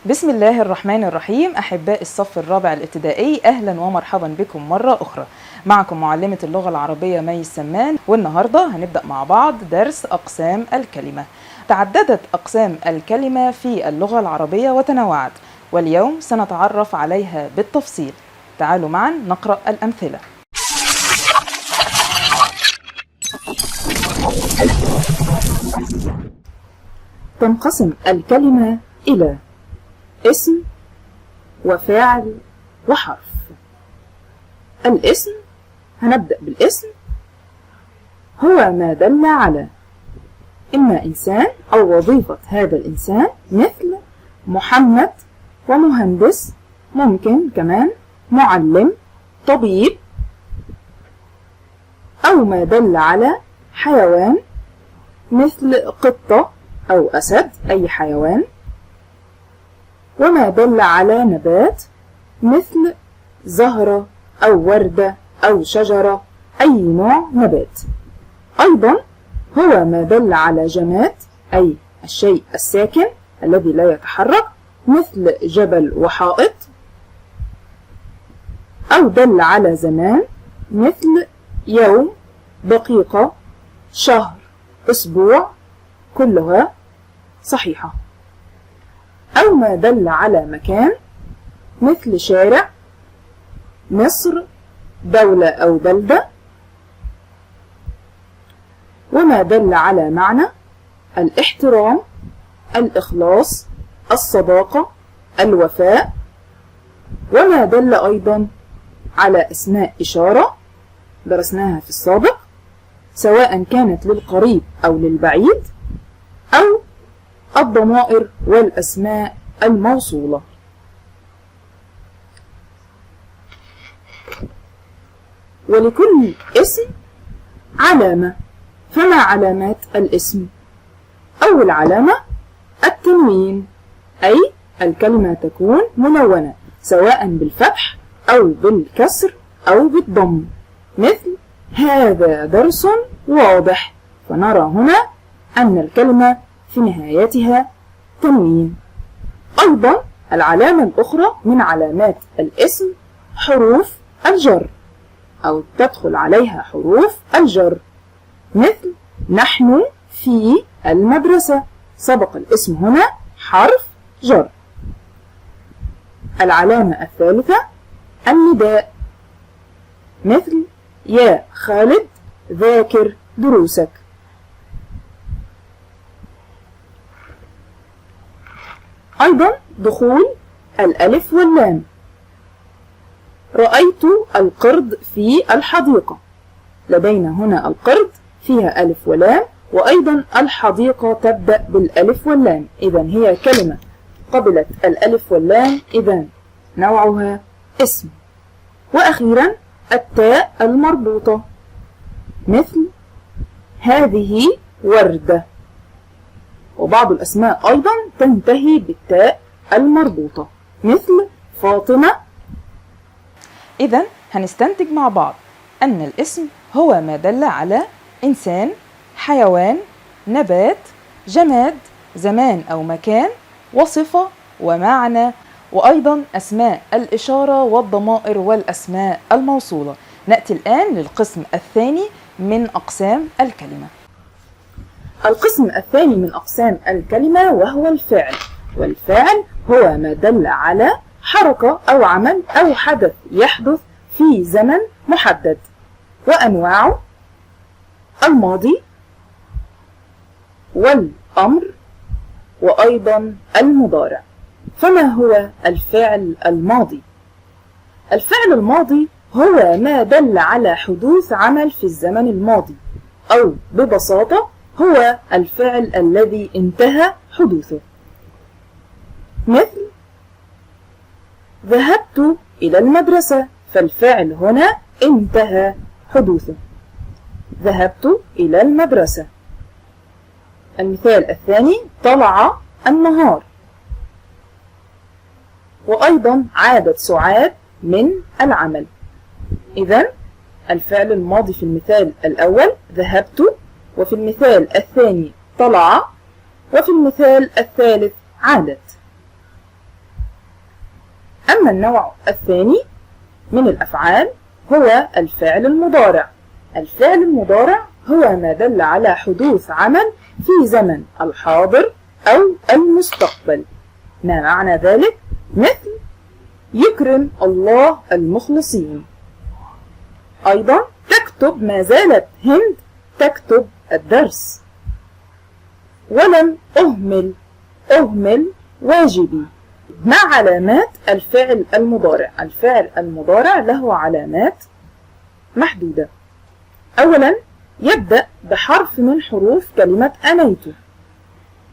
بسم الله الرحمن الرحيم. أحباء الصف الرابع الابتدائي، أهلا ومرحبا بكم مرة أخرى. معكم معلمة اللغة العربية مي السمان، والنهاردة هنبدأ مع بعض درس أقسام الكلمة. تعددت أقسام الكلمة في اللغة العربية وتنوعت، واليوم سنتعرف عليها بالتفصيل. تعالوا معا نقرأ الأمثلة. تنقسم الكلمة إلى اسم وفاعل وحرف. الاسم، هنبدأ بالاسم، هو ما دل على إما إنسان أو وظيفة هذا الإنسان، مثل محمد ومهندس، ممكن كمان معلم، طبيب، أو ما دل على حيوان مثل قطة أو أسد، أي حيوان، وما دل على نبات مثل زهرة أو وردة أو شجرة، أي نوع نبات. أيضا هو ما دل على جماد، أي الشيء الساكن الذي لا يتحرك، مثل جبل وحائط، أو دل على زمان مثل يوم، دقيقة، شهر، أسبوع، كلها صحيحة. أو ما دل على مكان مثل شارع، مصر، دولة أو بلدة. وما دل على معنى الاحترام، الإخلاص، الصداقة، الوفاء. وما دل أيضا على أسماء إشارة درسناها في السابق، سواء كانت للقريب أو للبعيد، أو الضمائر والأسماء الموصولة. ولكل اسم علامة. فما علامات الاسم؟ أول علامة التنوين، أي الكلمة تكون منونة سواء بالفتح أو بالكسر أو بالضم، مثل هذا درس واضح، فنرى هنا أن الكلمة في نهايتها تنوين. أيضا العلامة الأخرى من علامات الاسم حروف الجر، أو تدخل عليها حروف الجر، مثل نحن في المدرسة، سبق الاسم هنا حرف جر. العلامة الثالثة النداء، مثل يا خالد ذاكر دروسك. أيضا دخول الألف واللام، رأيت القرد في الحديقة. لدينا هنا القرد فيها ألف ولام، وأيضا الحديقة تبدأ بالألف واللام، إذن هي كلمة قبلت الألف واللام، إذن نوعها اسم. وأخيرا التاء المربوطة، مثل هذه وردة. وبعض الأسماء أيضا تنتهي بالتاء المربوطة، مثل فاطمة. إذن هنستنتج مع بعض أن الاسم هو ما دل على إنسان، حيوان، نبات، جماد، زمان أو مكان، وصفة ومعنى، وأيضا أسماء الإشارة والضمائر والأسماء الموصولة. نأتي الآن للقسم الثاني من أقسام الكلمة. القسم الثاني من أقسام الكلمة وهو الفعل. والفعل هو ما دل على حركة أو عمل أو حدث يحدث في زمن محدد. وأنواعه الماضي والأمر وأيضا المضارع. فما هو الفعل الماضي؟ الفعل الماضي هو ما دل على حدوث عمل في الزمن الماضي، أو ببساطة هو الفعل الذي انتهى حدوثه، مثل ذهبت إلى المدرسة، فالفعل هنا انتهى حدوثه، ذهبت إلى المدرسة. المثال الثاني طلع النهار. وأيضا عادت سعاد من العمل. إذن الفعل الماضي في المثال الأول ذهبت، وفي المثال الثاني طلع، وفي المثال الثالث عادت. أما النوع الثاني من الأفعال هو الفعل المضارع. الفعل المضارع هو ما دل على حدوث عمل في زمن الحاضر أو المستقبل. ما معنى ذلك؟ مثل يكرم الله المخلصين. أيضا تكتب، ما زالت هند تكتب الدرس. ولم أهمل واجبي. ما علامات الفعل المضارع؟ الفعل المضارع له علامات محدودة. أولا يبدأ بحرف من حروف كلمة أنيت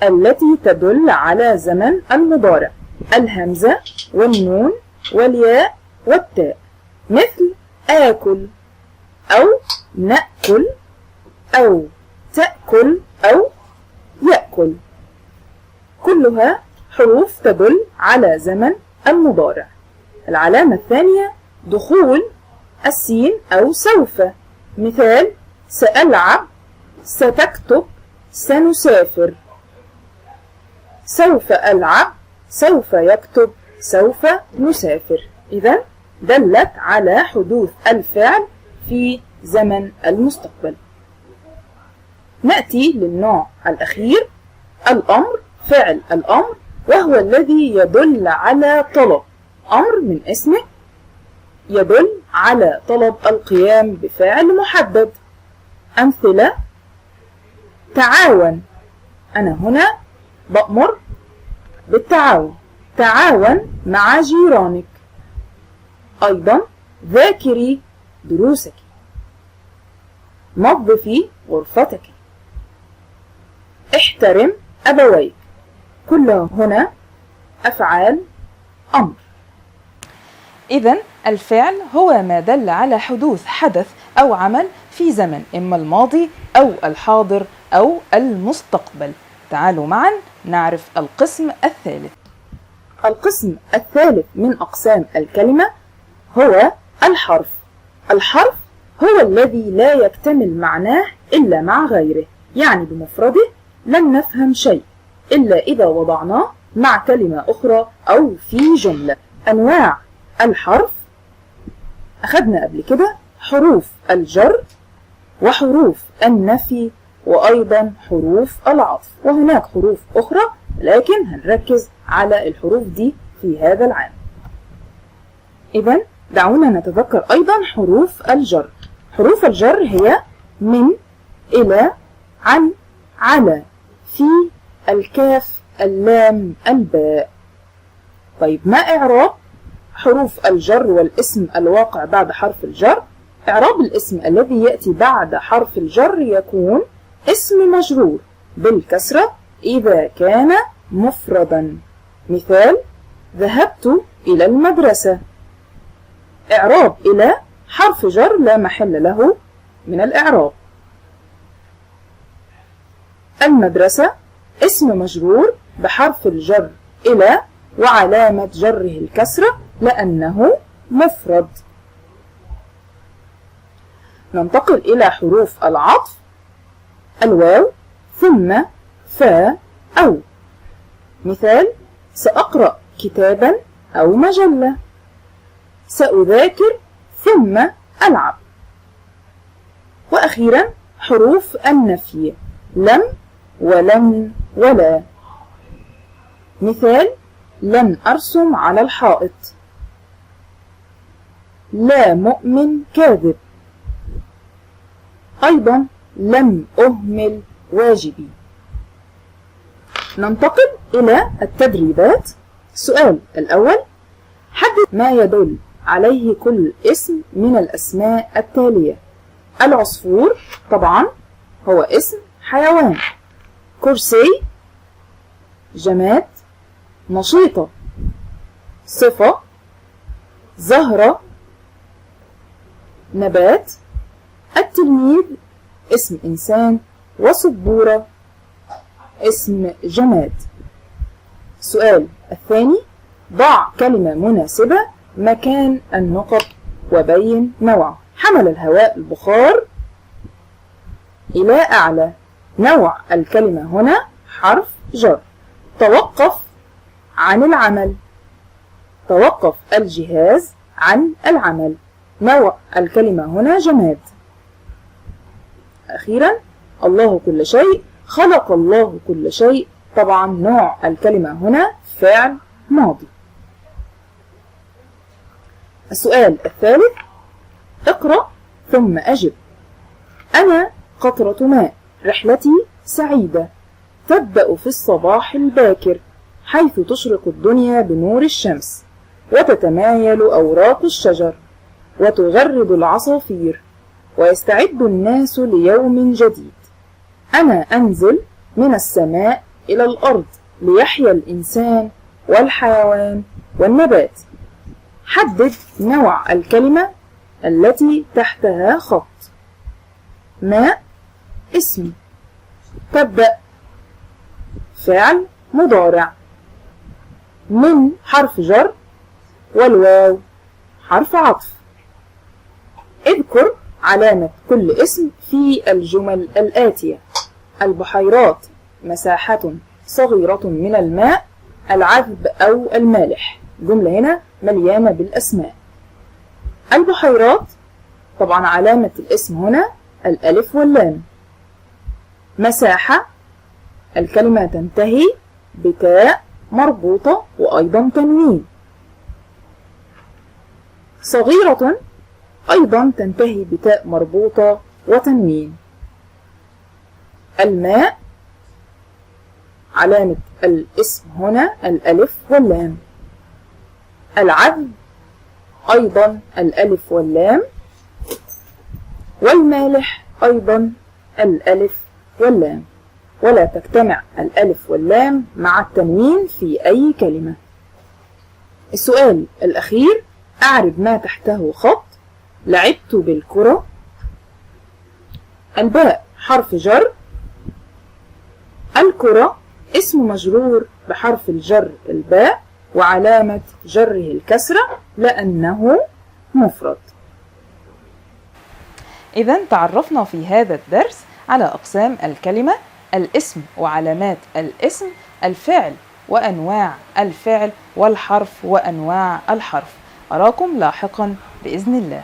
التي تدل على زمن المضارع، الهمزة والنون والياء والتاء، مثل آكل أو نأكل أو تأكل أو يأكل، كلها حروف تدل على زمن المضارع. العلامة الثانية دخول السين أو سوف، مثال سألعب، ستكتب، سنسافر. سوف ألعب، سوف يكتب، سوف نسافر. إذن دلت على حدوث الفعل في زمن المستقبل. نأتي للنوع الأخير، الأمر. فعل الأمر وهو الذي يدل على طلب، أمر من اسمه يدل على طلب القيام بفعل محدد. أمثلة: تعاون، أنا هنا بأمر بالتعاون، تعاون مع جيرانك. أيضا ذاكري دروسك، نظفي غرفتك، احترم أبويك. كلها هنا أفعال أمر. إذن الفعل هو ما دل على حدوث حدث أو عمل في زمن إما الماضي أو الحاضر أو المستقبل. تعالوا معا نعرف القسم الثالث. القسم الثالث من أقسام الكلمة هو الحرف. الحرف هو الذي لا يكتمل معناه إلا مع غيره، يعني بمفرده لن نفهم شيء إلا إذا وضعناه مع كلمة أخرى أو في جملة. أنواع الحرف أخذنا قبل كده حروف الجر وحروف النفي وأيضا حروف العطف، وهناك حروف أخرى لكن هنركز على الحروف دي في هذا العام. إذن دعونا نتذكر أيضا حروف الجر. حروف الجر هي من، إلى، عن، على، في، الكاف، اللام، الباء. طيب ما إعراب حروف الجر والاسم الواقع بعد حرف الجر؟ إعراب الاسم الذي يأتي بعد حرف الجر يكون اسم مجرور بالكسرة إذا كان مفردا. مثال: ذهبت إلى المدرسة. إعراب إلى حرف جر لا محل له من الإعراب. المدرسة اسم مجرور بحرف الجر إلى وعلامة جره الكسرة لأنه مفرد. ننتقل إلى حروف العطف. الواو، ثم، فا، أو. مثال: سأقرأ كتابا أو مجلة، سأذاكر ثم ألعب. وأخيرا حروف النفي، لم، ولن، ولا. مثال: لن أرسم على الحائط، لا مؤمن كاذب. أيضا لم أهمل واجبي. ننتقل إلى التدريبات. السؤال الأول: حدد ما يدل عليه كل اسم من الأسماء التالية. العصفور طبعا هو اسم حيوان، كرسي جماد، نشيطة صفة، زهرة نبات، التلميذ اسم إنسان، وسبورة اسم جماد. السؤال الثاني: ضع كلمة مناسبة مكان النقط وبين نوعه. حمل الهواء البخار إلى أعلى. نوع الكلمة هنا حرف جر. توقف عن العمل. يتوقف الجهاز عن العمل. نوع الكلمة هنا جماد. أخيرا الله كل شيء، خلق الله كل شيء. طبعا نوع الكلمة هنا فعل ماضي. السؤال الثالث، اقرأ ثم أجب. أنا قطرة ماء، رحلتي سعيدة، تبدأ في الصباح الباكر حيث تشرق الدنيا بنور الشمس، وتتمايل أوراق الشجر، وتغرد العصافير، ويستعد الناس ليوم جديد. أنا أنزل من السماء إلى الأرض ليحيا الإنسان والحيوان والنبات. حدد نوع الكلمة التي تحتها خط. ماء اسم، تبدأ فعل مضارع، من حرف جر، والواو حرف عطف. اذكر علامة كل اسم في الجمل الآتية: البحيرات مساحة صغيرة من الماء، العذب أو المالح. جملة هنا مليانة بالأسماء. البحيرات طبعا علامة الاسم هنا الألف واللام. مساحة الكلمة تنتهي بتاء مربوطة وأيضا تنوين. صغيرة أيضا تنتهي بتاء مربوطة وتنوين. الماء علامة الاسم هنا الألف واللام. العذب أيضا الألف واللام. والمالح أيضا الألف واللام، ولا تجتمع الألف واللام مع التنوين في أي كلمة. السؤال الأخير، أعرب ما تحته خط. لعبت بالكرة. الباء حرف جر. الكرة اسم مجرور بحرف الجر الباء، وعلامة جره الكسرة لأنه مفرد. إذن تعرفنا في هذا الدرس على أقسام الكلمة: الاسم وعلامات الاسم، الفعل وأنواع الفعل، والحرف وأنواع الحرف. أراكم لاحقا بإذن الله.